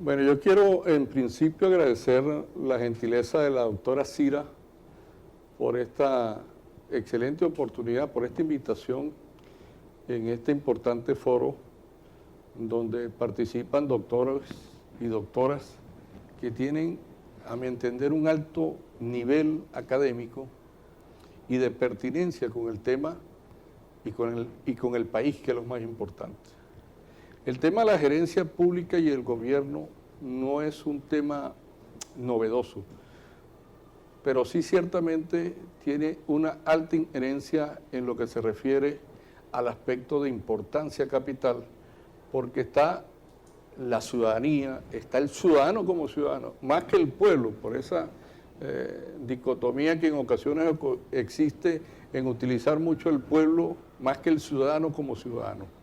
Bueno, yo quiero en principio agradecer la gentileza de la doctora Cira por esta excelente oportunidad, por esta invitación en este importante foro donde participan doctores y doctoras que tienen, a mi entender, un alto nivel académico y de pertinencia con el tema y con el país, que es lo más importante. El tema de la gerencia pública y el gobierno no es un tema novedoso, pero sí ciertamente tiene una alta injerencia en lo que se refiere al aspecto de importancia capital, porque está la ciudadanía, está el ciudadano como ciudadano, más que el pueblo, por esa dicotomía que en ocasiones existe en utilizar mucho el pueblo más que el ciudadano como ciudadano.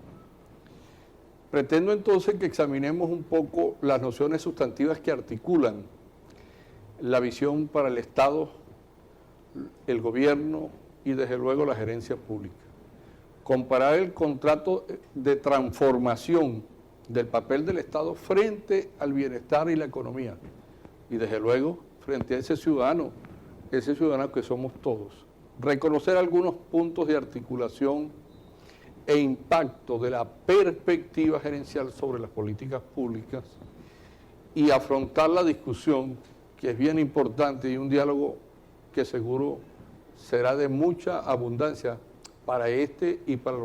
Pretendo entonces que examinemos un poco las nociones sustantivas que articulan la visión para el Estado, el gobierno y desde luego la gerencia pública. Comparar el contrato de transformación del papel del Estado frente al bienestar y la economía y desde luego frente a ese ciudadano que somos todos. Reconocer algunos puntos de articulación e impacto de la perspectiva gerencial sobre las políticas públicas y afrontar la discusión, que es bien importante, y un diálogo que seguro será de mucha abundancia para este y para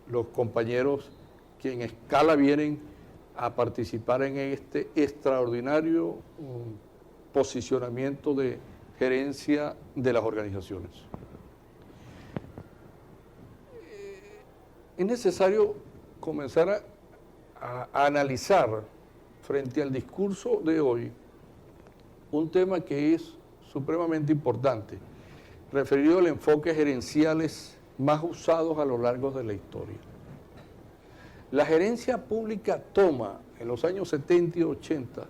los compañeros que en escala vienen a participar en este extraordinario posicionamiento de gerencia de las organizaciones. Es necesario comenzar a analizar frente al discurso de hoy un tema que es supremamente importante, referido al enfoque gerenciales más usados a lo largo de la historia. La gerencia pública toma en los años 70 y 80,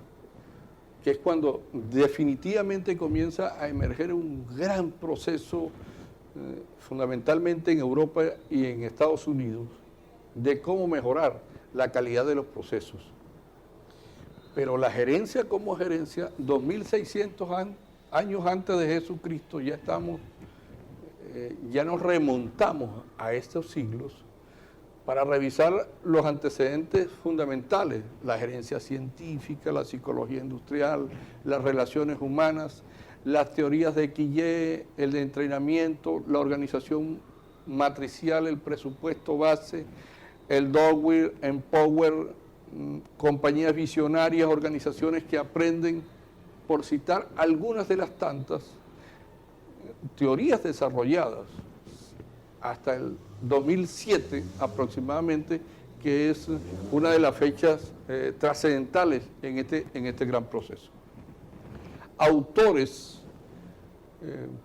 que es cuando definitivamente comienza a emerger un gran proceso, fundamentalmente en Europa y en Estados Unidos, de cómo mejorar la calidad de los procesos. Pero la gerencia como gerencia, 2600 años antes de Jesucristo, ya nos remontamos a estos siglos para revisar los antecedentes fundamentales, la gerencia científica, la psicología industrial, las relaciones humanas, las teorías de Quillet, el de entrenamiento, la organización matricial, el presupuesto base, el Dogwir, Empower, compañías visionarias, organizaciones que aprenden, por citar algunas de las tantas teorías desarrolladas hasta el 2007 aproximadamente, que es una de las fechas trascendentales en este gran proceso. Autores,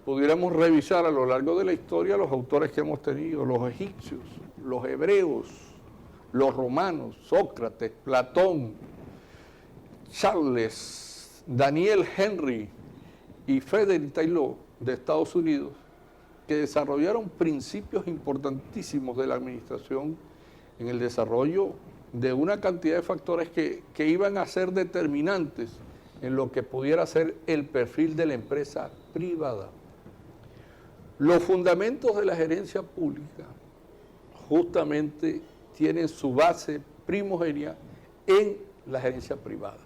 pudiéramos revisar a lo largo de la historia los autores que hemos tenido, los egipcios, los hebreos, los romanos, Sócrates, Platón, Charles, Daniel Henry y Frederick Taylor de Estados Unidos, que desarrollaron principios importantísimos de la administración en el desarrollo de una cantidad de factores que iban a ser determinantes en lo que pudiera ser el perfil de la empresa privada. Los fundamentos de la gerencia pública justamente tienen su base primogénea en la gerencia privada.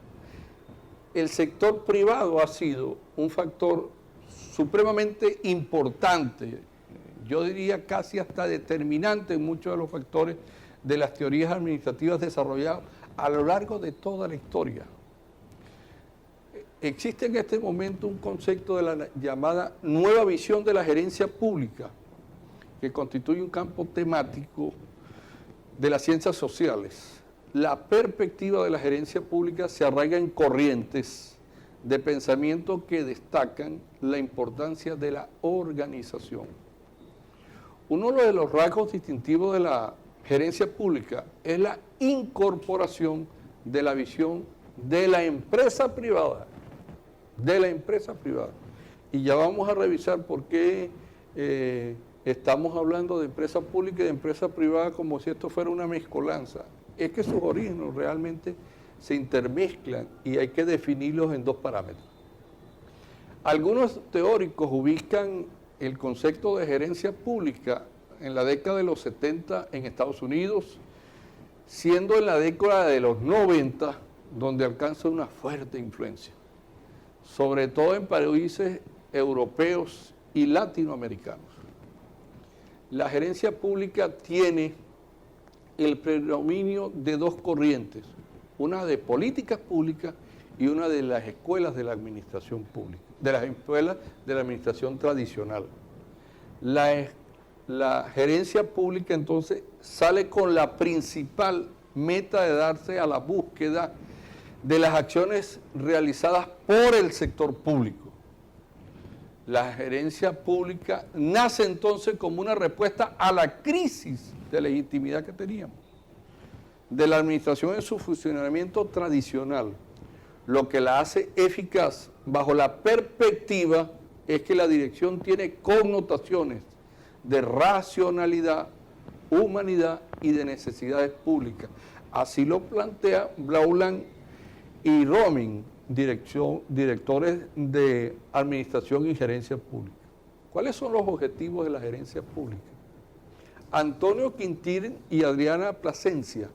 El sector privado ha sido un factor supremamente importante, yo diría casi hasta determinante en muchos de los factores de las teorías administrativas desarrolladas a lo largo de toda la historia. Existe en este momento un concepto de la llamada nueva visión de la gerencia pública, que constituye un campo temático de las ciencias sociales. La perspectiva de la gerencia pública se arraiga en corrientes de pensamiento que destacan la importancia de la organización. Uno de los rasgos distintivos de la gerencia pública es la incorporación de la visión de la empresa privada, Y ya vamos a revisar por qué estamos hablando de empresa pública y de empresa privada como si esto fuera una mezcolanza. Es que sus orígenes realmente se intermezclan y hay que definirlos en dos parámetros. Algunos teóricos ubican el concepto de gerencia pública en la década de los 70 en Estados Unidos, siendo en la década de los 90 donde alcanza una fuerte influencia, sobre todo en países europeos y latinoamericanos. La gerencia pública tiene el predominio de dos corrientes, una de políticas públicas y una de las escuelas de la administración pública, de las escuelas de la administración tradicional. La gerencia pública entonces sale con la principal meta de darse a la búsqueda de las acciones realizadas por el sector público. La gerencia pública nace entonces como una respuesta a la crisis de legitimidad que teníamos de la administración en su funcionamiento tradicional. Lo que la hace eficaz bajo la perspectiva es que la dirección tiene connotaciones de racionalidad, humanidad y de necesidades públicas. Así lo plantea Blauland y Roming, directores de Administración y Gerencia Pública. ¿Cuáles son los objetivos de la gerencia pública? Antonio Quintín y Adriana Plasencia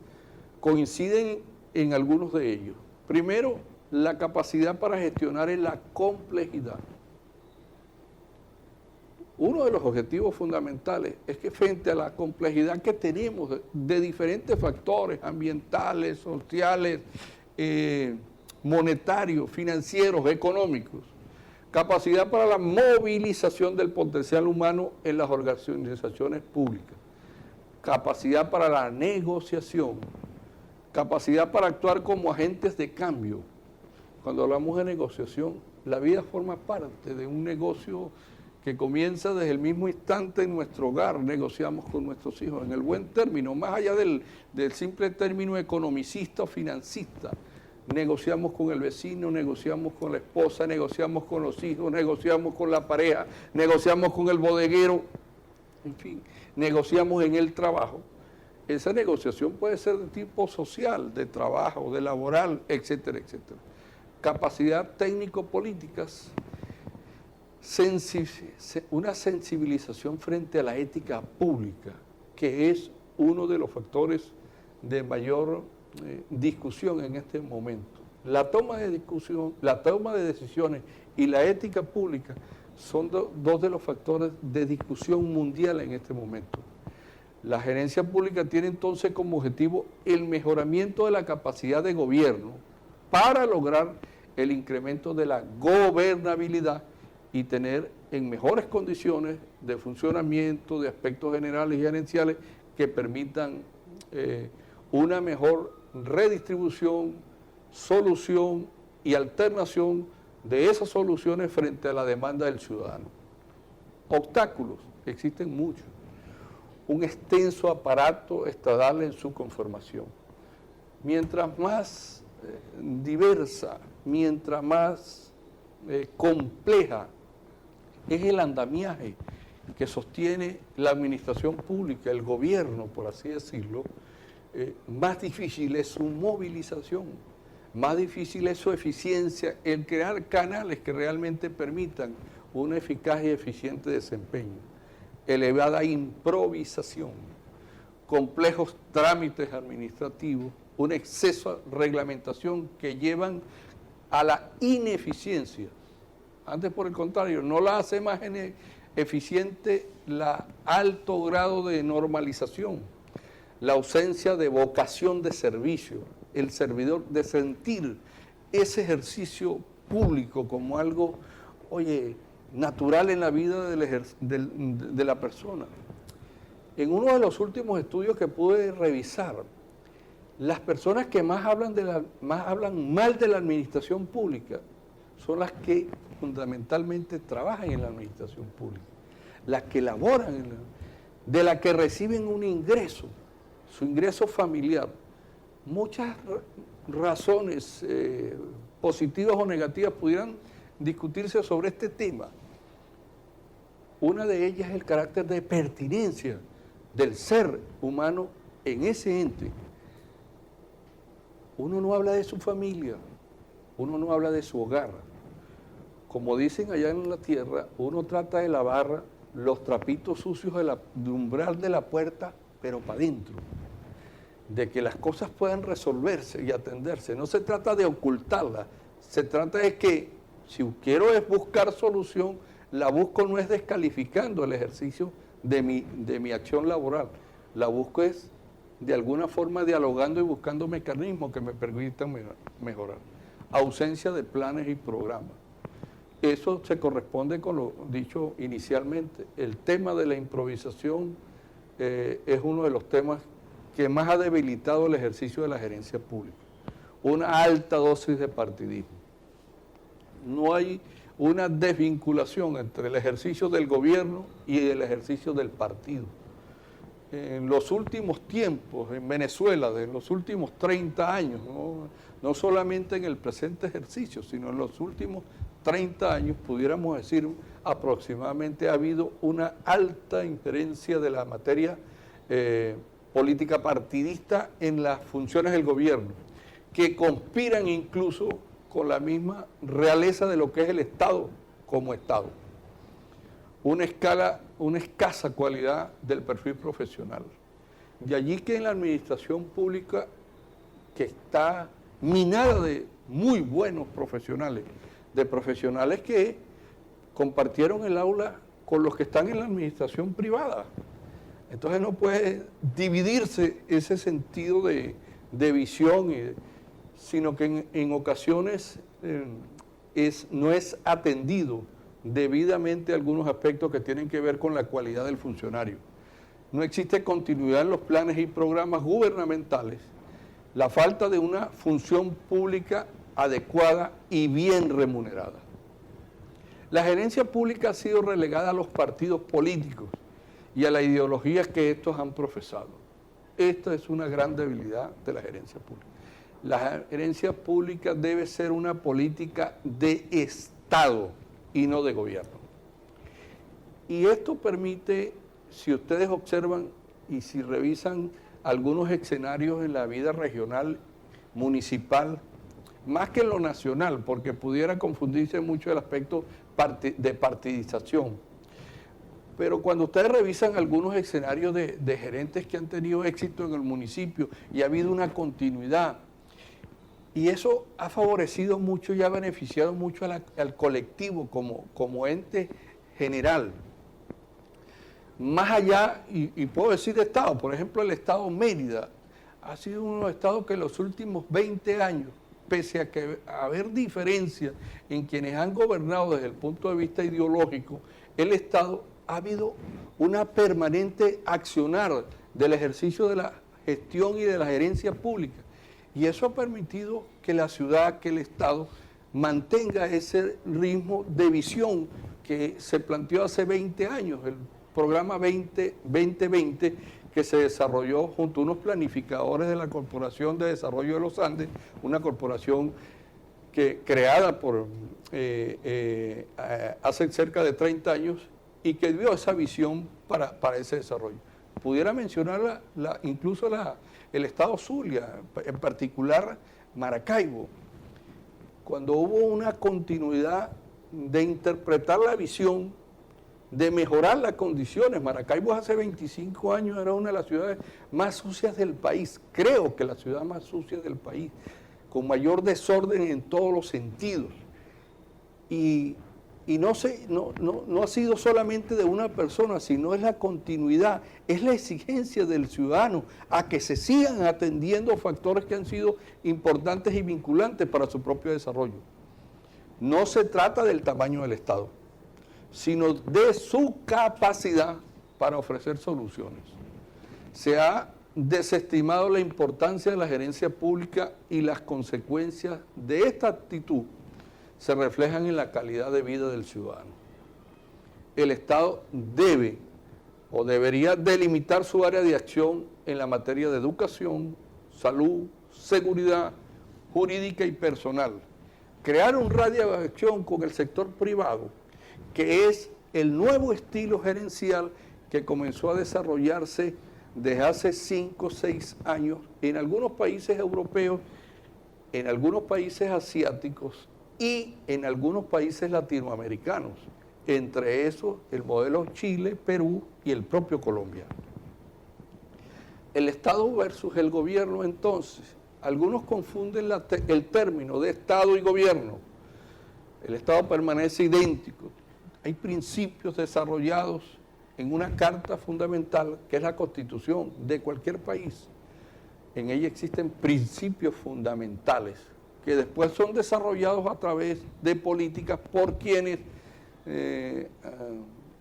coinciden en algunos de ellos. Primero, la capacidad para gestionar en la complejidad. Uno de los objetivos fundamentales es que frente a la complejidad que tenemos de diferentes factores ambientales, sociales, monetarios, financieros, económicos, capacidad para la movilización del potencial humano en las organizaciones públicas, capacidad para la negociación, capacidad para actuar como agentes de cambio. Cuando hablamos de negociación, la vida forma parte de un negocio que comienza desde el mismo instante en nuestro hogar. Negociamos con nuestros hijos en el buen término, más allá del simple término economicista o financista. Negociamos con el vecino, negociamos con la esposa, negociamos con los hijos, negociamos con la pareja, negociamos con el bodeguero, en fin, negociamos en el trabajo. Esa negociación puede ser de tipo social, de trabajo, de laboral, etcétera, etcétera. Capacidad técnico-políticas, una sensibilización frente a la ética pública, que es uno de los factores de mayor discusión en este momento. La toma de decisiones y la ética pública son dos de los factores de discusión mundial en este momento. La gerencia pública tiene entonces como objetivo el mejoramiento de la capacidad de gobierno para lograr el incremento de la gobernabilidad y tener en mejores condiciones de funcionamiento, de aspectos generales y gerenciales que permitan una mejor redistribución, solución y alternación de esas soluciones frente a la demanda del ciudadano. Obstáculos, existen muchos. Un extenso aparato estatal en su conformación. Mientras más diversa, mientras más compleja es el andamiaje que sostiene la administración pública, el gobierno, por así decirlo, más difícil es su movilización, más difícil es su eficiencia, el crear canales que realmente permitan un eficaz y eficiente desempeño, elevada improvisación, complejos trámites administrativos, un exceso de reglamentación que llevan a la ineficiencia. Antes, por el contrario, no la hace más eficiente la alto grado de normalización, la ausencia de vocación de servicio, el servidor de sentir ese ejercicio público como algo, natural en la vida de la persona. En uno de los últimos estudios que pude revisar, las personas que más hablan mal de la administración pública son las que fundamentalmente trabajan en la administración pública, las que laboran, de las que reciben un ingreso, su ingreso familiar. Muchas razones positivas o negativas pudieran discutirse sobre este tema. Una de ellas es el carácter de pertinencia del ser humano en ese ente. uno no habla de su familia, uno no habla de su hogar. Como dicen allá en la tierra, uno trata de lavar los trapitos sucios del umbral de la puerta, pero para adentro. De que las cosas puedan resolverse y atenderse. No se trata de ocultarlas, se trata de que si quiero es buscar solución, la busco no es descalificando el ejercicio de mi acción laboral, la busco es de alguna forma dialogando y buscando mecanismos que me permitan mejorar. Ausencia de planes y programas. Eso se corresponde con lo dicho inicialmente. El tema de la improvisación es uno de los temas que más ha debilitado el ejercicio de la gerencia pública. Una alta dosis de partidismo. No hay una desvinculación entre el ejercicio del gobierno y el ejercicio del partido. En los últimos tiempos, en Venezuela, de los últimos 30 años, no solamente en el presente ejercicio, sino en los últimos 30 años, pudiéramos decir, aproximadamente ha habido una alta injerencia de la materia política partidista en las funciones del gobierno, que conspiran incluso con la misma realeza de lo que es el Estado como Estado. Una escasa cualidad del perfil profesional. De allí que en la administración pública, que está minada de muy buenos profesionales, de profesionales que compartieron el aula con los que están en la administración privada. Entonces no puede dividirse ese sentido de visión, sino que en ocasiones no es atendido debidamente algunos aspectos que tienen que ver con la cualidad del funcionario. No existe continuidad en los planes y programas gubernamentales, la falta de una función pública adecuada y bien remunerada. La gerencia pública ha sido relegada a los partidos políticos y a la ideología que estos han profesado. Esta es una gran debilidad de la gerencia pública. La gerencia pública debe ser una política de Estado y no de gobierno. Y esto permite, si ustedes observan y si revisan algunos escenarios en la vida regional, municipal, más que en lo nacional, porque pudiera confundirse mucho el aspecto de partidización. Pero cuando ustedes revisan algunos escenarios de gerentes que han tenido éxito en el municipio y ha habido una continuidad, y eso ha favorecido mucho y ha beneficiado mucho al colectivo como ente general. Más allá, y puedo decir de estado, por ejemplo el estado Mérida, ha sido uno de los estados que en los últimos 20 años, pese a haber diferencias en quienes han gobernado desde el punto de vista ideológico, el estado ha habido una permanente accionar del ejercicio de la gestión y de la gerencia pública. Y eso ha permitido que la ciudad, que el Estado, mantenga ese ritmo de visión que se planteó hace 20 años, el programa 2020, que se desarrolló junto a unos planificadores de la Corporación de Desarrollo de los Andes, una corporación creada hace cerca de 30 años y que dio esa visión para ese desarrollo. Pudiera mencionar incluso el estado Zulia, en particular Maracaibo, cuando hubo una continuidad de interpretar la visión, de mejorar las condiciones. Maracaibo hace 25 años era una de las ciudades más sucias del país, creo que la ciudad más sucia del país, con mayor desorden en todos los sentidos. Y no ha sido solamente de una persona, sino es la continuidad, es la exigencia del ciudadano a que se sigan atendiendo factores que han sido importantes y vinculantes para su propio desarrollo. No se trata del tamaño del Estado, sino de su capacidad para ofrecer soluciones. Se ha desestimado la importancia de la gerencia pública y las consecuencias de esta actitud se reflejan en la calidad de vida del ciudadano. El Estado debe o debería delimitar su área de acción en la materia de educación, salud, seguridad, jurídica y personal. Crear un radio de acción con el sector privado, que es el nuevo estilo gerencial que comenzó a desarrollarse desde hace 5 o 6 años en algunos países europeos en algunos países asiáticos y en algunos países latinoamericanos, entre esos el modelo Chile, Perú y el propio Colombia. El Estado versus el gobierno, entonces, algunos confunden el término de Estado y gobierno. El Estado permanece idéntico. Hay principios desarrollados en una carta fundamental que es la Constitución de cualquier país. En ella existen principios fundamentales que después son desarrollados a través de políticas por quienes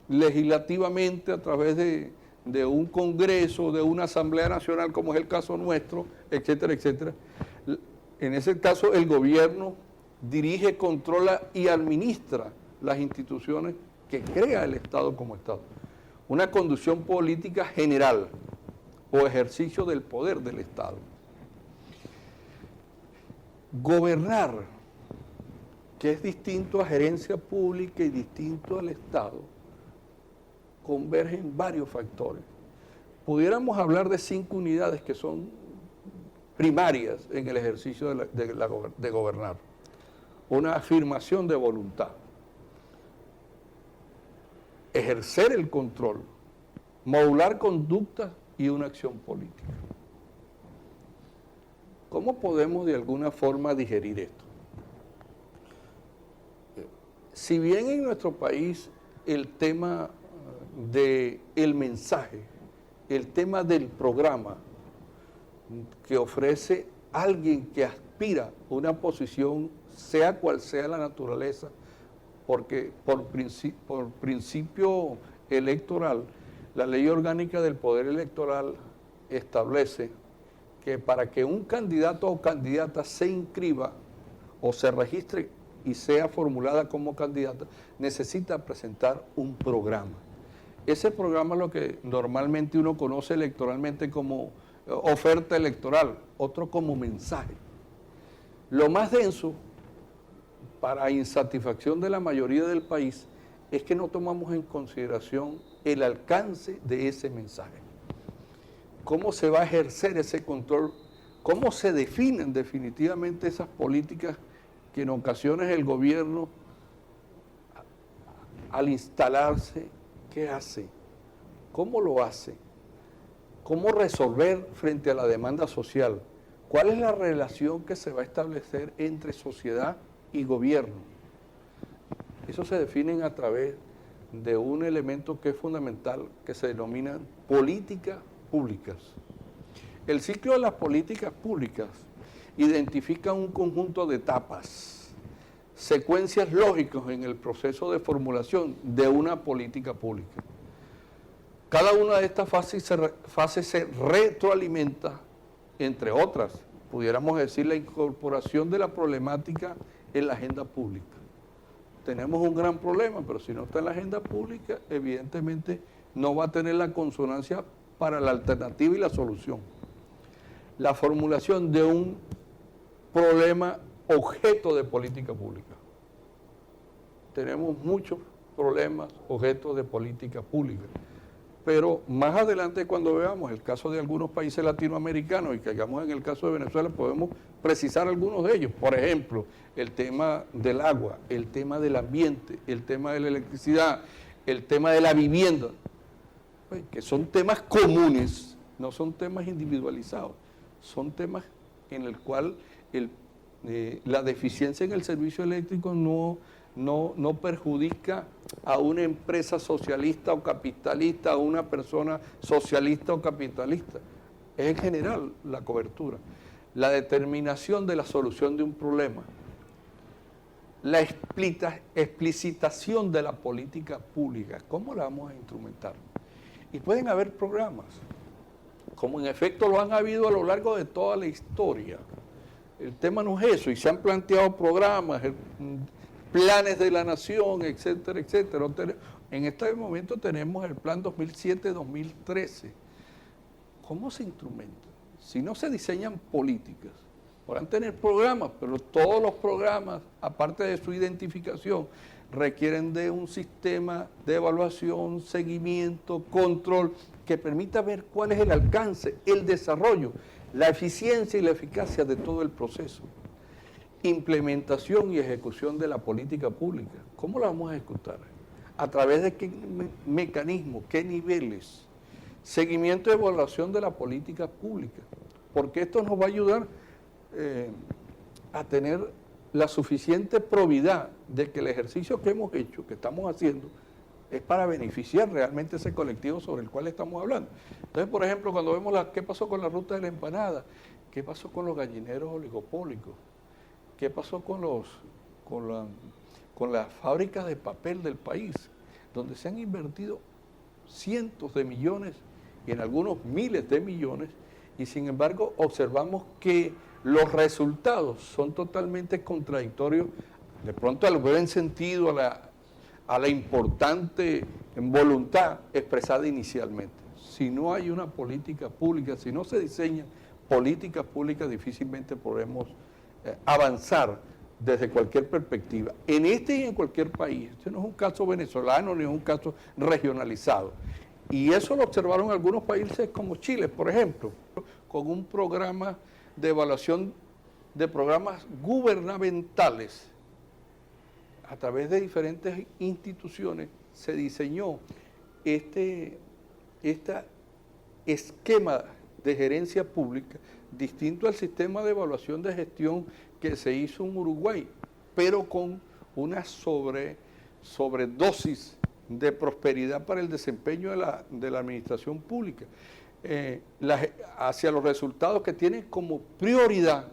legislativamente, a través de un congreso, de una asamblea nacional, como es el caso nuestro, etcétera, etcétera. En ese caso, el gobierno dirige, controla y administra las instituciones que crea el Estado como Estado. Una conducción política general o ejercicio del poder del Estado. Gobernar, que es distinto a gerencia pública y distinto al Estado, convergen varios factores. Pudiéramos hablar de 5 unidades que son primarias en el ejercicio de gobernar. Una afirmación de voluntad, ejercer el control, modular conductas y una acción política. ¿Cómo podemos de alguna forma digerir esto? Si bien en nuestro país el tema del mensaje, el tema del programa que ofrece alguien que aspira a una posición, sea cual sea la naturaleza, porque por principio electoral, la ley orgánica del poder electoral establece que para que un candidato o candidata se inscriba o se registre y sea formulada como candidata, necesita presentar un programa. Ese programa es lo que normalmente uno conoce electoralmente como oferta electoral, otro como mensaje. Lo más denso, para insatisfacción de la mayoría del país, es que no tomamos en consideración el alcance de ese mensaje. ¿Cómo se va a ejercer ese control? ¿Cómo se definen definitivamente esas políticas que en ocasiones el gobierno, al instalarse, ¿qué hace? ¿Cómo lo hace? ¿Cómo resolver frente a la demanda social? ¿Cuál es la relación que se va a establecer entre sociedad y gobierno? Eso se define a través de un elemento que es fundamental, que se denomina políticas públicas. El ciclo de las políticas públicas identifica un conjunto de etapas, secuencias lógicas en el proceso de formulación de una política pública. Cada una de estas fases se retroalimenta, entre otras, pudiéramos decir, la incorporación de la problemática en la agenda pública. Tenemos un gran problema, pero si no está en la agenda pública, evidentemente no va a tener la consonancia para la alternativa y la solución. La formulación de un problema objeto de política pública. Tenemos muchos problemas objetos de política pública, pero más adelante cuando veamos el caso de algunos países latinoamericanos y caigamos en el caso de Venezuela, podemos precisar algunos de ellos. Por ejemplo, el tema del agua, el tema del ambiente, el tema de la electricidad, el tema de la vivienda, que son temas comunes, no son temas individualizados, son temas en el cual la deficiencia en el servicio eléctrico no perjudica a una empresa socialista o capitalista, a una persona socialista o capitalista. Es en general la cobertura. La determinación de la solución de un problema. La explicitación de la política pública. ¿Cómo la vamos a instrumentar? Y pueden haber programas, como en efecto lo han habido a lo largo de toda la historia. El tema no es eso, y se han planteado programas, planes de la nación, etcétera, etcétera. En este momento tenemos el plan 2007-2013. ¿Cómo se instrumenta? Si no se diseñan políticas, podrán tener programas, pero todos los programas, aparte de su identificación, requieren de un sistema de evaluación, seguimiento, control, que permita ver cuál es el alcance, el desarrollo, la eficiencia y la eficacia de todo el proceso. implementación y ejecución de la política pública. ¿Cómo la vamos a ejecutar? ¿A través de qué mecanismos, qué niveles? Seguimiento y evaluación de la política pública, porque esto nos va a ayudar a tener la suficiente probidad de que el ejercicio que hemos hecho, que estamos haciendo, es para beneficiar realmente ese colectivo sobre el cual estamos hablando. Entonces, por ejemplo, cuando vemos qué pasó con la ruta de la empanada, qué pasó con los gallineros oligopólicos, qué pasó con las fábricas de papel del país, donde se han invertido cientos de millones y en algunos miles de millones, y sin embargo observamos que los resultados son totalmente contradictorios, de pronto al buen sentido, a la importante voluntad expresada inicialmente. Si no hay una política pública, si no se diseñan políticas públicas, difícilmente podremos avanzar desde cualquier perspectiva, en este y en cualquier país. Este no es un caso venezolano ni es un caso regionalizado. Y eso lo observaron algunos países como Chile, por ejemplo, con un programa de evaluación de programas gubernamentales. A través de diferentes instituciones se diseñó este esquema de gerencia pública distinto al sistema de evaluación de gestión que se hizo en Uruguay, pero con una sobredosis de prosperidad para el desempeño de la administración pública, hacia los resultados que tienen como prioridad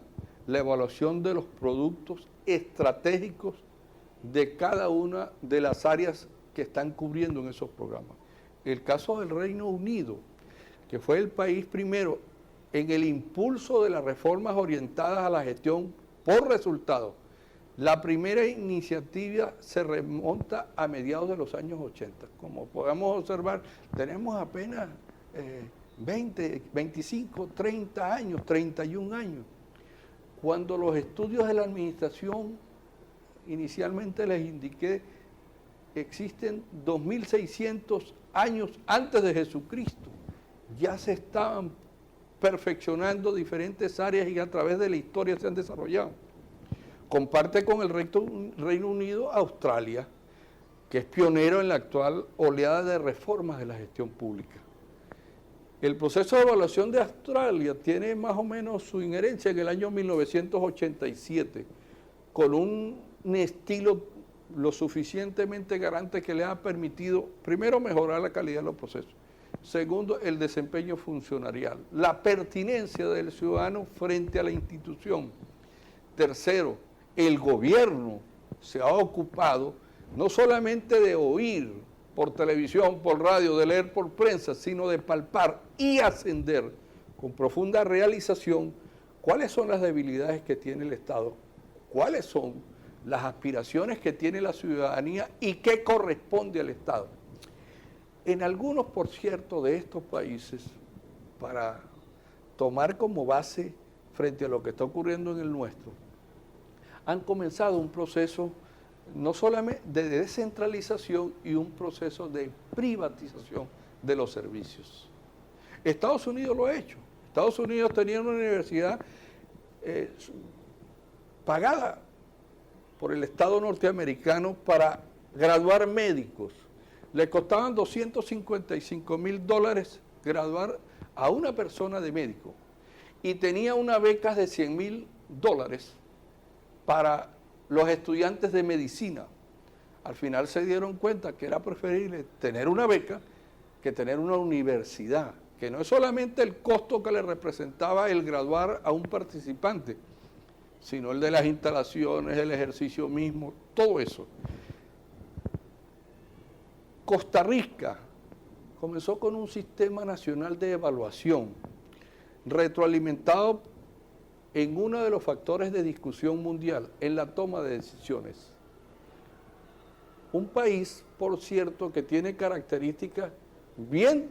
la evaluación de los productos estratégicos de cada una de las áreas que están cubriendo en esos programas. El caso del Reino Unido, que fue el país primero en el impulso de las reformas orientadas a la gestión por resultados. La primera iniciativa se remonta a mediados de los años 80. Como podemos observar, tenemos apenas 20, 25, 30 años, 31 años. Cuando los estudios de la administración, inicialmente les indiqué, existen 2600 años antes de Jesucristo. Ya se estaban perfeccionando diferentes áreas y a través de la historia se han desarrollado. Comparte con el Reino Unido Australia, que es pionero en la actual oleada de reformas de la gestión pública. El proceso de evaluación de Australia tiene más o menos su inherencia en el año 1987, con un estilo lo suficientemente garante que le ha permitido, primero, mejorar la calidad de los procesos. Segundo, el desempeño funcionarial, la pertinencia del ciudadano frente a la institución. Tercero, el gobierno se ha ocupado no solamente de oír por televisión, por radio, de leer por prensa, sino de palpar y ascender con profunda realización cuáles son las debilidades que tiene el Estado, cuáles son las aspiraciones que tiene la ciudadanía y qué corresponde al Estado. En algunos, por cierto, de estos países, para tomar como base frente a lo que está ocurriendo en el nuestro, han comenzado un proceso no solamente de descentralización y un proceso de privatización de los servicios. Estados Unidos lo ha hecho. Estados Unidos tenía una universidad pagada por el Estado norteamericano para graduar médicos. Le costaban $255,000 graduar a una persona de médico y tenía una beca de $100,000 para los estudiantes de medicina. Al final se dieron cuenta que era preferible tener una beca que tener una universidad, que no es solamente el costo que le representaba el graduar a un participante, sino el de las instalaciones, el ejercicio mismo, todo eso. Costa Rica comenzó con un sistema nacional de evaluación, retroalimentado en uno de los factores de discusión mundial, en la toma de decisiones. Un país, por cierto, que tiene características bien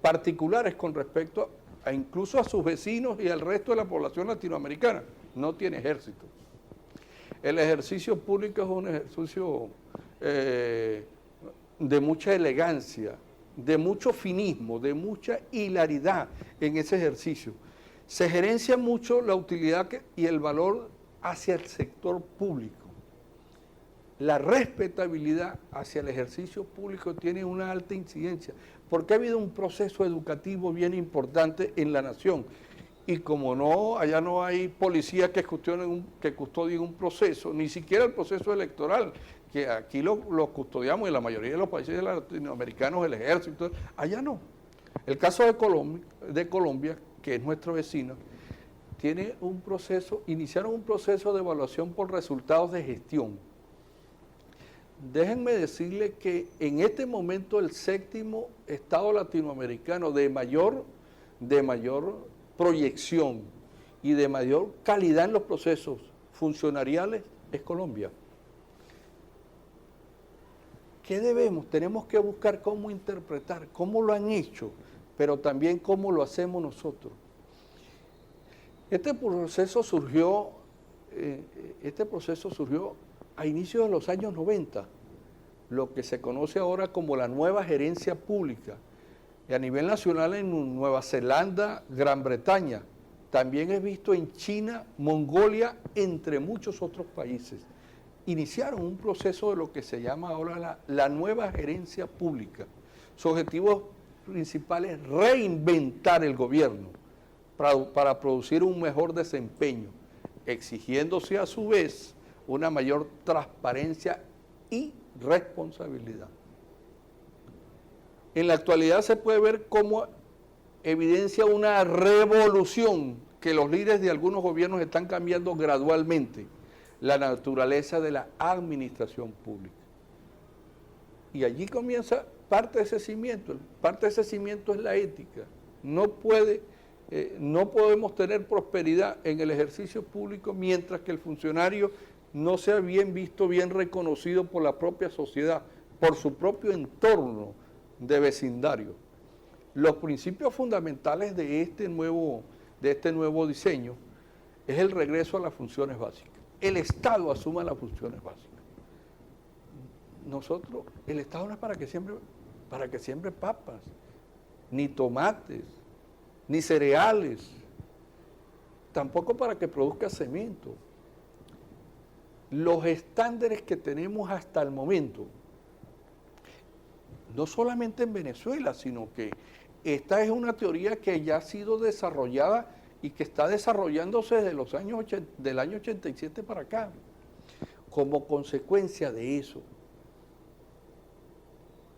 particulares con respecto a incluso a sus vecinos y al resto de la población latinoamericana. No tiene ejército. El ejercicio público es un ejercicio de mucha elegancia, de mucho finismo, de mucha hilaridad en ese ejercicio. Se gerencia mucho la utilidad y el valor hacia el sector público. La respetabilidad hacia el ejercicio público tiene una alta incidencia, porque ha habido un proceso educativo bien importante en la nación. Y como no, allá no hay policías que custodien un proceso, ni siquiera el proceso electoral, que aquí lo custodiamos en la mayoría de los países latinoamericanos, el ejército, allá no. El caso de Colombia, que es nuestra vecina, iniciaron un proceso de evaluación por resultados de gestión. Déjenme decirle que en este momento el séptimo estado latinoamericano de mayor proyección y de mayor calidad en los procesos funcionariales es Colombia. ¿Qué debemos? Tenemos que buscar cómo interpretar, cómo lo han hecho, pero también cómo lo hacemos nosotros. Este proceso surgió a inicios de los años 90, lo que se conoce ahora como la nueva gerencia pública. Y a nivel nacional en Nueva Zelanda, Gran Bretaña, también es visto en China, Mongolia, entre muchos otros países. Iniciaron un proceso de lo que se llama ahora la nueva gerencia pública. Su objetivo principal es reinventar el gobierno para producir un mejor desempeño, exigiéndose a su vez una mayor transparencia y responsabilidad. En la actualidad se puede ver cómo evidencia una revolución que los líderes de algunos gobiernos están cambiando gradualmente la naturaleza de la administración pública. Y allí comienza parte de ese cimiento. Parte de ese cimiento es la ética. No podemos tener prosperidad en el ejercicio público mientras que el funcionario no sea bien visto, bien reconocido por la propia sociedad, por su propio entorno de vecindario. Los principios fundamentales de este nuevo diseño es el regreso a las funciones básicas. El Estado asuma las funciones básicas. El Estado no es para que siembre papas, ni tomates, ni cereales, tampoco para que produzca cemento. Los estándares que tenemos hasta el momento, no solamente en Venezuela, sino que esta es una teoría que ya ha sido desarrollada y que está desarrollándose desde del año 87 para acá. Como consecuencia de eso.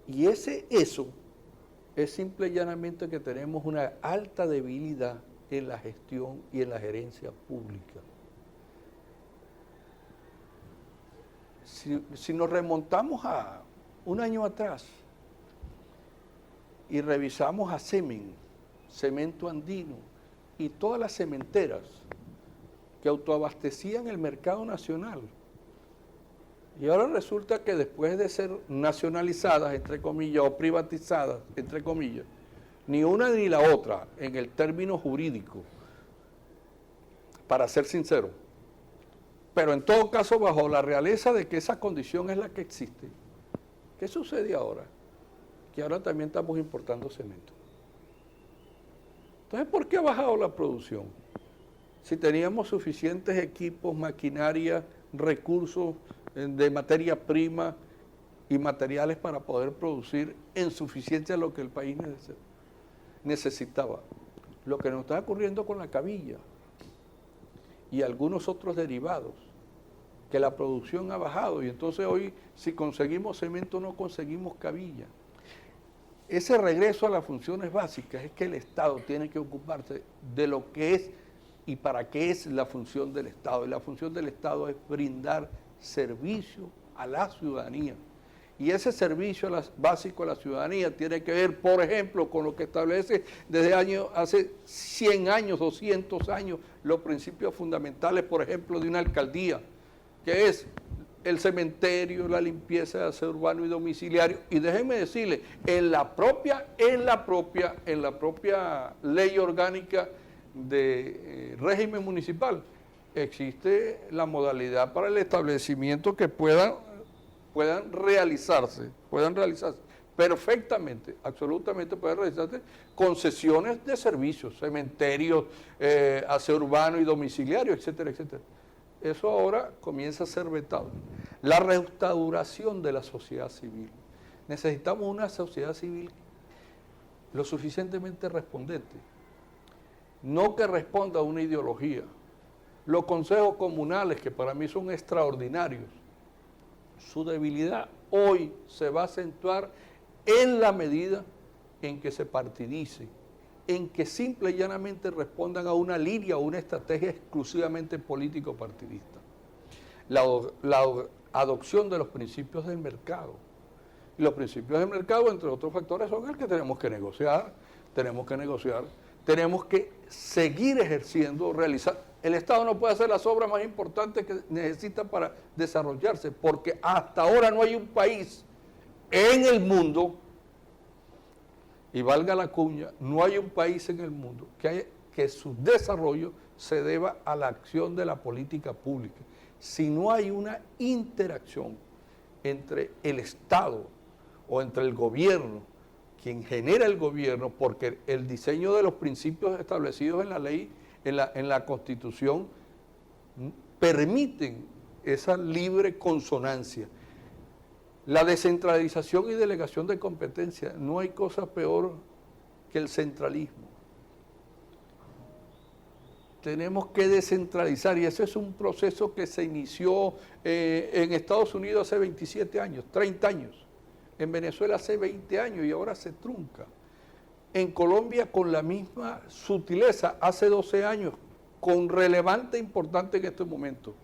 Y eso es simple y llanamente que tenemos una alta debilidad en la gestión y en la gerencia pública. Si nos remontamos a un año atrás y revisamos a Semen, Cemento Andino y todas las cementeras que autoabastecían el mercado nacional, y ahora resulta que después de ser nacionalizadas, entre comillas, o privatizadas, entre comillas, ni una ni la otra en el término jurídico, para ser sincero, pero en todo caso bajo la realeza de que esa condición es la que existe. ¿Qué sucede ahora? Que ahora también estamos importando cemento. Entonces, ¿por qué ha bajado la producción? Si teníamos suficientes equipos, maquinaria, recursos de materia prima y materiales para poder producir en suficiencia lo que el país necesitaba. Lo que nos está ocurriendo con la cabilla y algunos otros derivados, que la producción ha bajado y entonces hoy si conseguimos cemento no conseguimos cabilla. Ese regreso a las funciones básicas es que el Estado tiene que ocuparse de lo que es y para qué es la función del Estado. Y la función del Estado es brindar servicio a la ciudadanía. Y ese servicio básico a la ciudadanía tiene que ver, por ejemplo, con lo que establece hace 100 años, 200 años, los principios fundamentales, por ejemplo, de una alcaldía, que es el cementerio, la limpieza de aseo urbano y domiciliario. Y déjenme decirle, en la propia ley orgánica de régimen municipal, existe la modalidad para el establecimiento que puedan realizarse, perfectamente, absolutamente puede realizarse concesiones de servicios, cementerios, aseo urbano y domiciliario, etcétera, etcétera. Eso ahora comienza a ser vetado. La restauración de la sociedad civil. Necesitamos una sociedad civil lo suficientemente respondente, no que responda a una ideología. Los consejos comunales, que para mí son extraordinarios, su debilidad hoy se va a acentuar en la medida en que se partidice, en que simple y llanamente respondan a una línea o una estrategia exclusivamente político-partidista. La adopción de los principios del mercado. Y los principios del mercado, entre otros factores, son el que tenemos que negociar, tenemos que seguir ejerciendo, realizar. El Estado no puede hacer las obras más importantes que necesita para desarrollarse, porque hasta ahora no hay un país en el mundo, y valga la cuña, no hay un país en el mundo que su desarrollo se deba a la acción de la política pública. Si no hay una interacción entre el Estado o entre el gobierno, quien genera el gobierno, porque el diseño de los principios establecidos en la ley, en la Constitución, permiten esa libre consonancia. La descentralización y delegación de competencia, no hay cosa peor que el centralismo. Tenemos que descentralizar, y ese es un proceso que se inició en Estados Unidos hace 27 años, 30 años, en Venezuela hace 20 años y ahora se trunca. En Colombia con la misma sutileza hace 12 años, con relevante importante en este momento.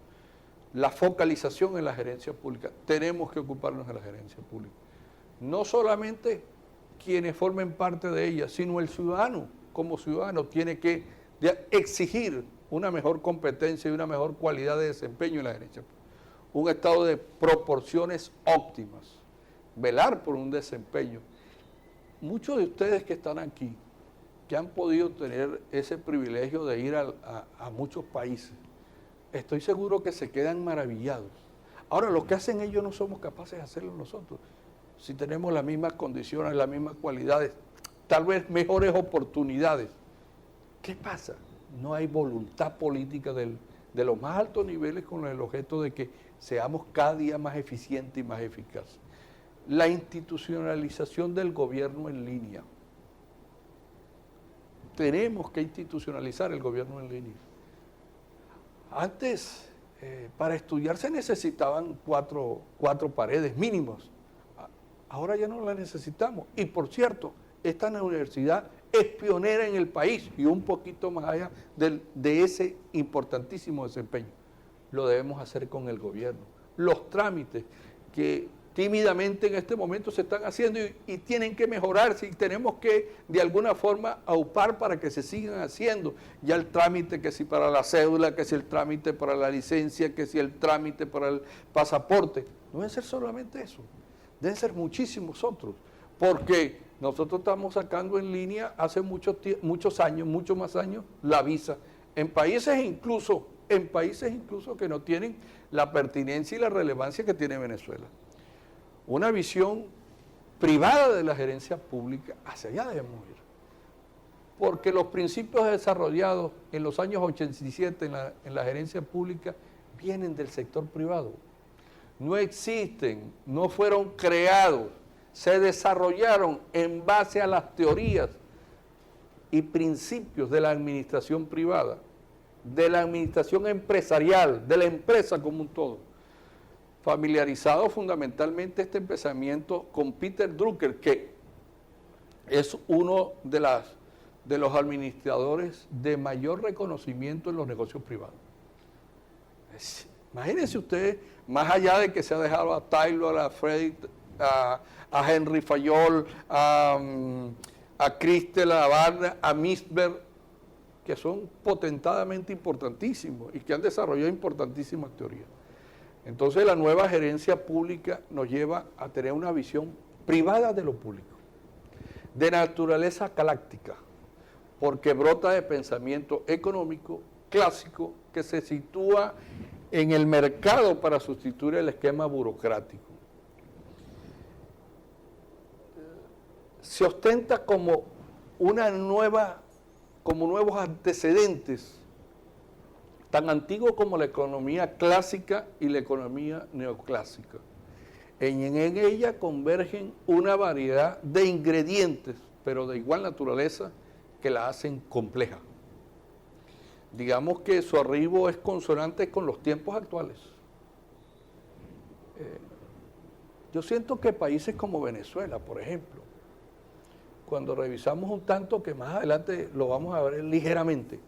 La focalización en la gerencia pública. Tenemos que ocuparnos de la gerencia pública. No solamente quienes formen parte de ella, sino el ciudadano, como ciudadano, tiene que exigir una mejor competencia y una mejor cualidad de desempeño en la gerencia pública. Un estado de proporciones óptimas. Velar por un desempeño. Muchos de ustedes que están aquí, que han podido tener ese privilegio de ir a muchos países, estoy seguro que se quedan maravillados. Ahora, lo que hacen ellos no somos capaces de hacerlo nosotros. Si tenemos las mismas condiciones, las mismas cualidades, tal vez mejores oportunidades. ¿Qué pasa? No hay voluntad política de los más altos niveles con el objeto de que seamos cada día más eficientes y más eficaces. La institucionalización del gobierno en línea. Tenemos que institucionalizar el gobierno en línea. Antes, para estudiar se necesitaban cuatro paredes mínimos. Ahora ya no las necesitamos. Y por cierto, esta universidad es pionera en el país y un poquito más allá de ese importantísimo desempeño. Lo debemos hacer con el gobierno. Los trámites que tímidamente en este momento se están haciendo y tienen que mejorarse y tenemos que de alguna forma aupar para que se sigan haciendo. Ya el trámite que si para la cédula, que si el trámite para la licencia, que si el trámite para el pasaporte. No debe ser solamente eso, deben ser muchísimos otros, porque nosotros estamos sacando en línea hace muchos años, muchos más años, la visa. En países incluso que no tienen la pertinencia y la relevancia que tiene Venezuela. Una visión privada de la gerencia pública, hacia allá debemos ir. Porque los principios desarrollados en los años 87 en la gerencia pública vienen del sector privado. No existen, no fueron creados, se desarrollaron en base a las teorías y principios de la administración privada, de la administración empresarial, de la empresa como un todo. Familiarizado fundamentalmente este pensamiento con Peter Drucker, que es uno de los administradores de mayor reconocimiento en los negocios privados. Imagínense ustedes, más allá de que se ha dejado a Taylor, a Frederick, a Henry Fayol, a Christel, a Barner, a Misberg, que son potentadamente importantísimos y que han desarrollado importantísimas teorías. Entonces la nueva gerencia pública nos lleva a tener una visión privada de lo público, de naturaleza galáctica, porque brota de pensamiento económico clásico que se sitúa en el mercado para sustituir el esquema burocrático. se ostenta como como nuevos antecedentes, tan antiguos como la economía clásica y la economía neoclásica. En ella convergen una variedad de ingredientes, pero de igual naturaleza, que la hacen compleja. Digamos que su arribo es consonante con los tiempos actuales. Yo siento que países como Venezuela, por ejemplo, cuando revisamos un tanto, que más adelante lo vamos a ver ligeramente,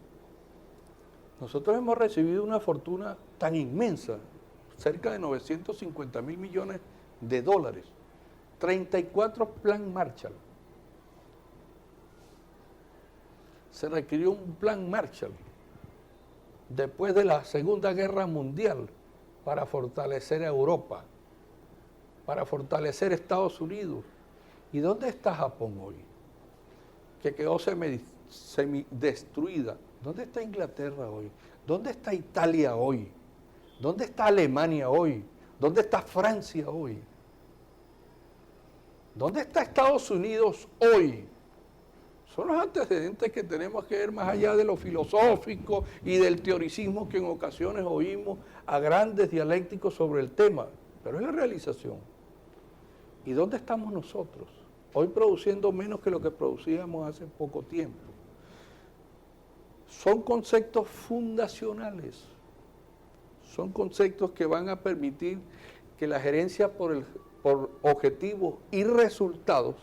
nosotros hemos recibido una fortuna tan inmensa, cerca de 950.000 millones de dólares, 34 Plan Marshall. Se requirió un Plan Marshall después de la Segunda Guerra Mundial para fortalecer a Europa, para fortalecer Estados Unidos. ¿Y dónde está Japón hoy? Que quedó semidestruida. ¿Dónde está Inglaterra hoy? ¿Dónde está Italia hoy? ¿Dónde está Alemania hoy? ¿Dónde está Francia hoy? ¿Dónde está Estados Unidos hoy? Son los antecedentes que tenemos que ver más allá de lo filosófico y del teoricismo que en ocasiones oímos a grandes dialécticos sobre el tema, pero es la realización. ¿Y dónde estamos nosotros? Hoy produciendo menos que lo que producíamos hace poco tiempo. Son conceptos fundacionales, son conceptos que van a permitir que la gerencia por objetivos y resultados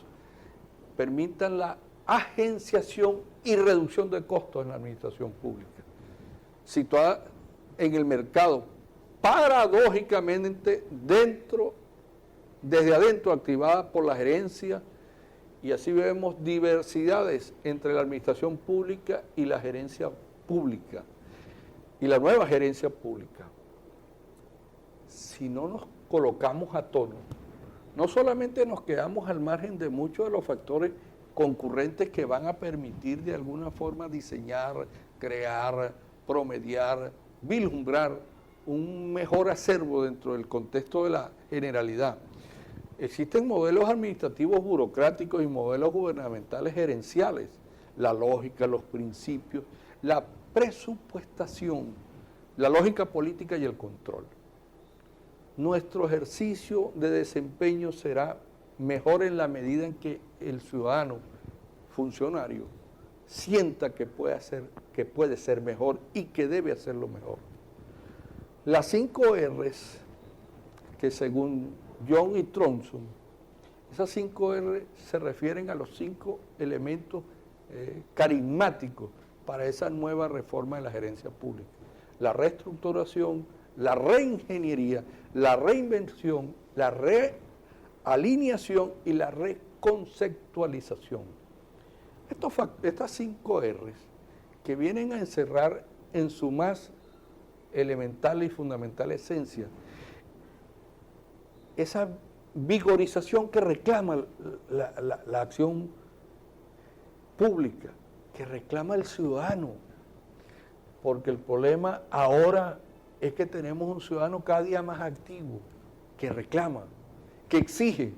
permitan la agenciación y reducción de costos en la administración pública, situada en el mercado, paradójicamente desde adentro, activada por la gerencia, y así vemos diversidades entre la administración pública y la gerencia pública, y la nueva gerencia pública. Si no nos colocamos a tono, no solamente nos quedamos al margen de muchos de los factores concurrentes que van a permitir de alguna forma diseñar, crear, promediar, vislumbrar un mejor acervo dentro del contexto de la generalidad. Existen modelos administrativos burocráticos y modelos gubernamentales gerenciales, la lógica, los principios, la presupuestación, la lógica política y el control. Nuestro ejercicio de desempeño será mejor en la medida en que el ciudadano funcionario sienta que puede ser mejor y que debe hacerlo mejor. Las 5 R's, que según John y Thompson, esas 5 R se refieren a los 5 elementos carismáticos para esa nueva reforma de la gerencia pública: la reestructuración, la reingeniería, la reinvención, la realineación y la reconceptualización. Estas 5 R's que vienen a encerrar en su más elemental y fundamental esencia esa vigorización que reclama la acción pública, que reclama el ciudadano, porque el problema ahora es que tenemos un ciudadano cada día más activo, que reclama, que exige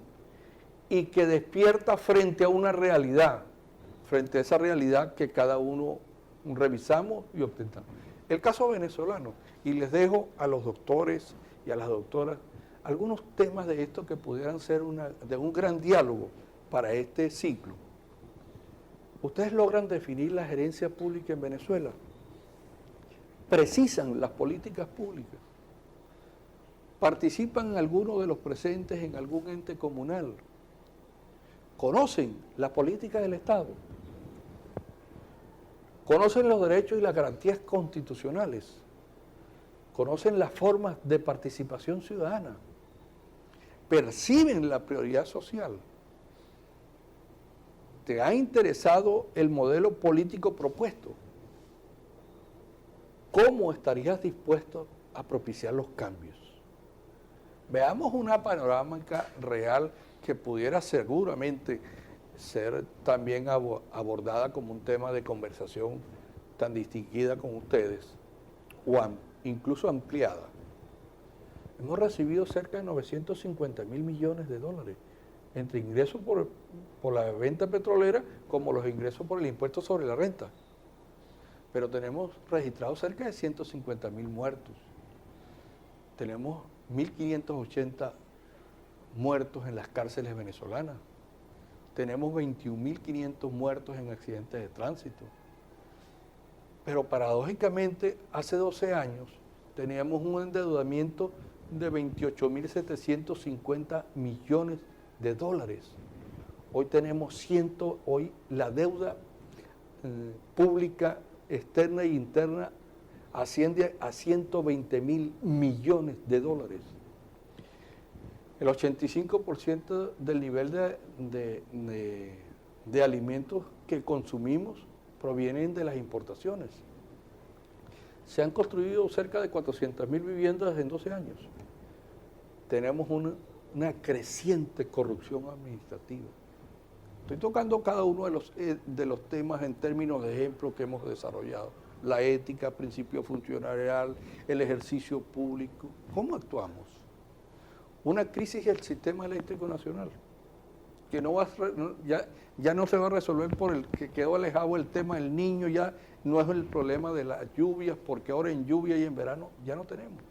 y que despierta frente a una realidad, frente a esa realidad que cada uno revisamos y obtenemos. El caso venezolano, y les dejo a los doctores y a las doctoras algunos temas de esto que pudieran ser de un gran diálogo para este ciclo. ¿Ustedes logran definir la gerencia pública en Venezuela? ¿Precisan las políticas públicas? ¿Participan algunos de los presentes en algún ente comunal? ¿Conocen la política del Estado? ¿Conocen los derechos y las garantías constitucionales? ¿Conocen las formas de participación ciudadana? ¿Perciben la prioridad social? ¿Te ha interesado el modelo político propuesto? ¿Cómo estarías dispuesto a propiciar los cambios? Veamos una panorámica real que pudiera seguramente ser también abordada como un tema de conversación tan distinguida con ustedes, o incluso ampliada. Hemos recibido cerca de 950.000 millones de dólares entre ingresos por la venta petrolera como los ingresos por el impuesto sobre la renta. Pero tenemos registrados cerca de 150.000 muertos. Tenemos 1.580 muertos en las cárceles venezolanas. Tenemos 21.500 muertos en accidentes de tránsito. Pero paradójicamente, hace 12 años teníamos un endeudamiento de 28.750 millones de dólares. Hoy tenemos hoy la deuda pública externa e interna asciende a 120.000 millones de dólares. El 85% del nivel de alimentos que consumimos provienen de las importaciones. Se han construido cerca de 400.000 viviendas en 12 años. Tenemos una creciente corrupción administrativa. Estoy tocando cada uno de los temas en términos de ejemplo que hemos desarrollado. La ética, principio funcionarial, el ejercicio público. ¿Cómo actuamos? Una crisis del sistema eléctrico nacional, que ya no se va a resolver por el que quedó alejado el tema del niño, ya no es el problema de las lluvias, porque ahora en lluvia y en verano ya no tenemos.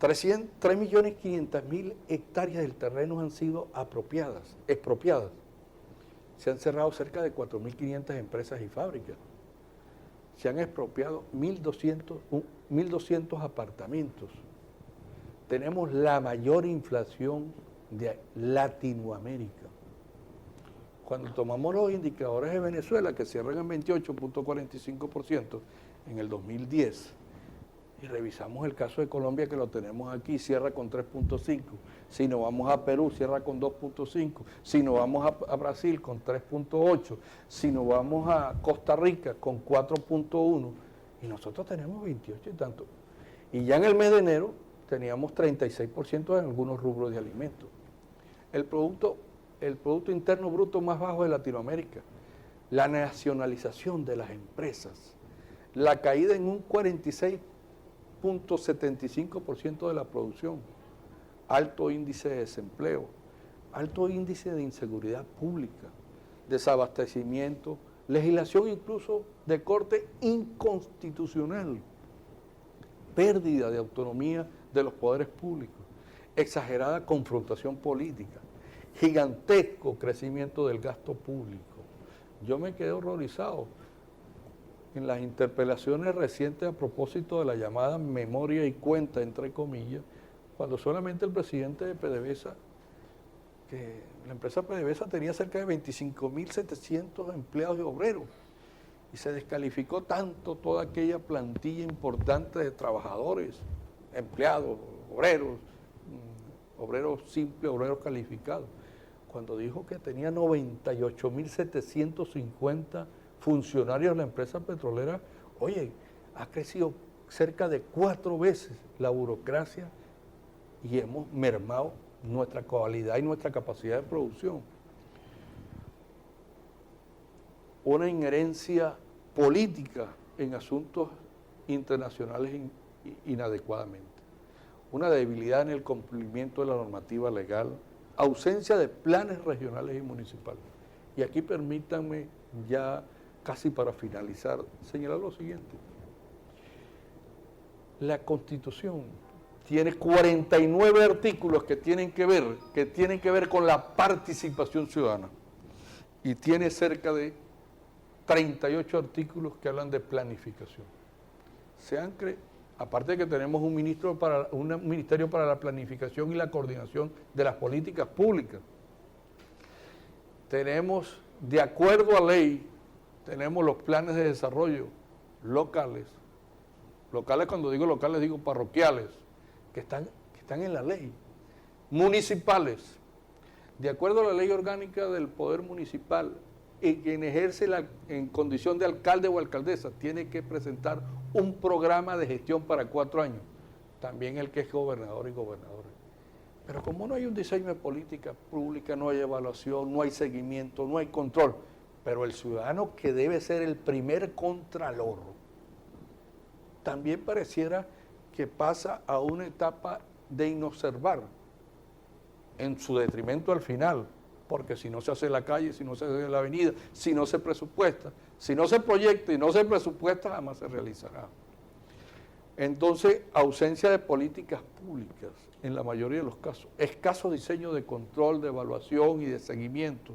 3.500.000 hectáreas del terreno han sido expropiadas. Se han cerrado cerca de 4.500 empresas y fábricas. Se han expropiado 1.200 apartamentos. Tenemos la mayor inflación de Latinoamérica. Cuando tomamos los indicadores de Venezuela, que cierran en 28.45% en el 2010, y revisamos el caso de Colombia, que lo tenemos aquí, cierra con 3.5. Si nos vamos a Perú, cierra con 2.5. Si nos vamos a Brasil, con 3.8. Si nos vamos a Costa Rica, con 4.1. Y nosotros tenemos 28 y tanto. Y ya en el mes de enero teníamos 36% en algunos rubros de alimentos. El Producto Interno Bruto más bajo de Latinoamérica. La nacionalización de las empresas. La caída en un 46.75% de la producción, alto índice de desempleo, alto índice de inseguridad pública, desabastecimiento, legislación incluso de corte inconstitucional, pérdida de autonomía de los poderes públicos, exagerada confrontación política, gigantesco crecimiento del gasto público. Yo me quedé horrorizado en las interpelaciones recientes a propósito de la llamada memoria y cuenta, entre comillas, cuando solamente el presidente de PDVSA, que la empresa PDVSA tenía cerca de 25.700 empleados y obreros, y se descalificó tanto toda aquella plantilla importante de trabajadores, empleados, obreros simples, obreros calificados, cuando dijo que tenía 98.750 funcionarios de la empresa petrolera. Oye, ha crecido cerca de 4 veces la burocracia y hemos mermado nuestra cualidad y nuestra capacidad de producción. Una injerencia política en asuntos internacionales inadecuadamente. Una debilidad en el cumplimiento de la normativa legal, ausencia de planes regionales y municipales. Y aquí permítanme ya casi para finalizar, señalar lo siguiente. La Constitución tiene 49 artículos que tienen que ver con la participación ciudadana. Y tiene cerca de 38 artículos que hablan de planificación. Aparte de que tenemos un ministerio para la planificación y la coordinación de las políticas públicas. Tenemos, de acuerdo a ley, tenemos los planes de desarrollo locales. Locales, cuando digo locales, digo parroquiales, que están en la ley. Municipales. De acuerdo a la ley orgánica del Poder Municipal, y quien ejerce en condición de alcalde o alcaldesa tiene que presentar un programa de gestión para 4 años. También el que es gobernador y gobernadora. Pero como no hay un diseño de política pública, no hay evaluación, no hay seguimiento, no hay control. Pero el ciudadano, que debe ser el primer contralor, también pareciera que pasa a una etapa de inobservar en su detrimento al final, porque si no se hace la calle, si no se hace la avenida, si no se presupuesta, si no se proyecta y no se presupuesta, jamás se realizará. Entonces, ausencia de políticas públicas en la mayoría de los casos, escaso diseño de control, de evaluación y de seguimiento,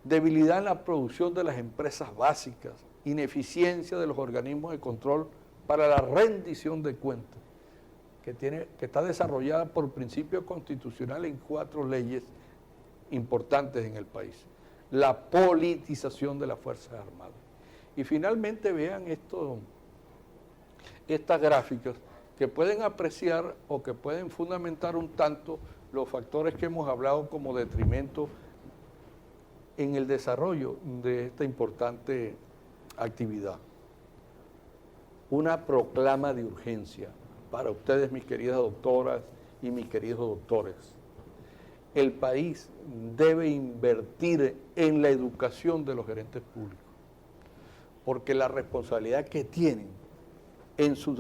debilidad en la producción de las empresas básicas, ineficiencia de los organismos de control para la rendición de cuentas, que está desarrollada por principio constitucional en 4 leyes importantes en el país. La politización de las Fuerzas Armadas. Y finalmente vean estas gráficas que pueden apreciar o que pueden fundamentar un tanto los factores que hemos hablado como detrimento en el desarrollo de esta importante actividad. Una proclama de urgencia para ustedes, mis queridas doctoras y mis queridos doctores. El país debe invertir en la educación de los gerentes públicos, porque la responsabilidad que tienen en sus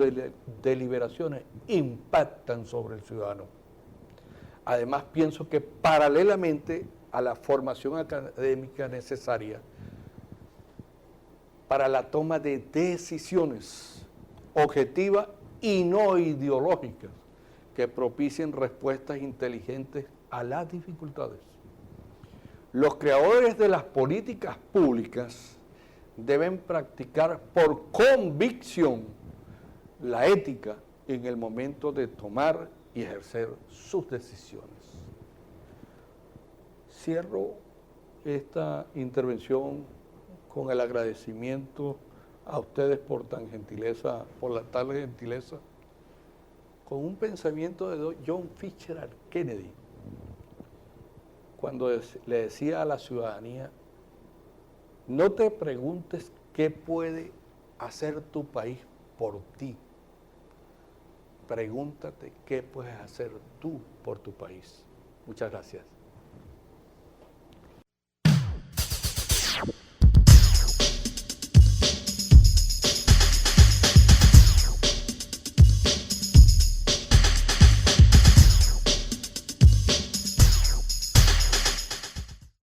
deliberaciones impactan sobre el ciudadano. Además, pienso que paralelamente a la formación académica necesaria para la toma de decisiones objetivas y no ideológicas que propicien respuestas inteligentes a las dificultades. Los creadores de las políticas públicas deben practicar por convicción la ética en el momento de tomar y ejercer sus decisiones. Cierro esta intervención con el agradecimiento a ustedes por tan gentileza, por la tal gentileza, con un pensamiento de John Fitzgerald Kennedy, cuando le decía a la ciudadanía: no te preguntes qué puede hacer tu país por ti, pregúntate qué puedes hacer tú por tu país. Muchas gracias.